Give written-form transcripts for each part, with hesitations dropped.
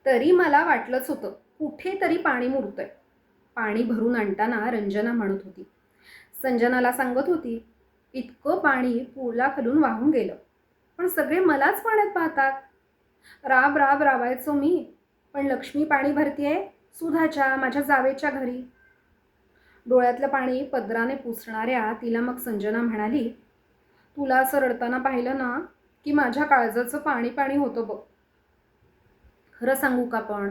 तरी मला वाटलंच होतं कुठेतरी पाणी मुरतंय. पाणी भरून आणताना रंजना म्हणत होती. संजनाला सांगत होती, इतकं पाणी पुलाखालून वाहून गेलं, पण सगळे मलाच पाण्यात पाहतात. राब राब राबायचो मी, पण लक्ष्मी पाणी भरतीये सुधाच्या, माझ्या जावेच्या घरी. डोळ्यातलं पाणी पदराने पुसणाऱ्या तिला मग संजना म्हणाली, तुला असं रडताना पाहिलं ना की माझ्या काळजाचं पाणी पाणी होतं बघ. खरं सांगू का, पण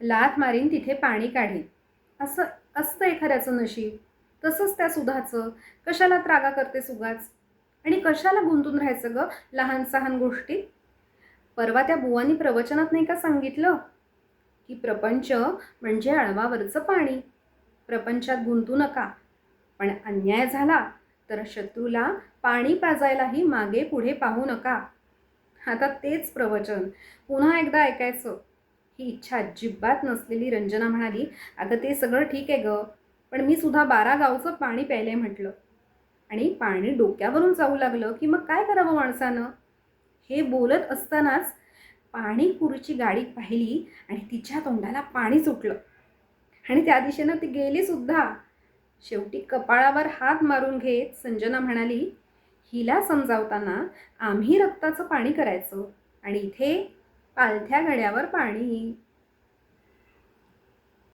लाथ मारीन तिथे पाणी काढीन असं असतं एखाद्याचं नशीब. तसंच त्या सुधाचं. कशाला त्रागा करतेस उगाच, आणि कशाला गुंतून राहायचं ग लहान सहान गोष्टीत. परवा त्या बुवांनी प्रवचनात नाही का सांगितलं की प्रपंच म्हणजे अळवावरचं पाणी. प्रपंचात गुंतू नका, पण अन्याय झाला तर शत्रूला पाणी पाजायलाही मागे पुढे पाहू नका. आता तेच प्रवचन पुन्हा एकदा ऐकायचं ही इच्छा अजिबात नसलेली रंजना म्हणाली, अगं ते सगळं ठीक आहे ग, पण मी सुद्धा 12 गावचं पाणी प्यायलंय म्हटलं. आणि पाणी डोक्यावरून जाऊ लागलं की मग काय करावं माणसानं. हे बोलत असतानाच पाणीपुरीची गाडी पाहिली आणि तिच्या तोंडाला पाणी सुटलं आणि त्या दिशेनं ती गेली सुद्धा. शेवटी कपाळावर हात मारून घेत संजना म्हणाली, हिला समजावताना आम्ही रक्ताचं पाणी करायचं आणि इथे पालथ्या गड्यावर पाणी.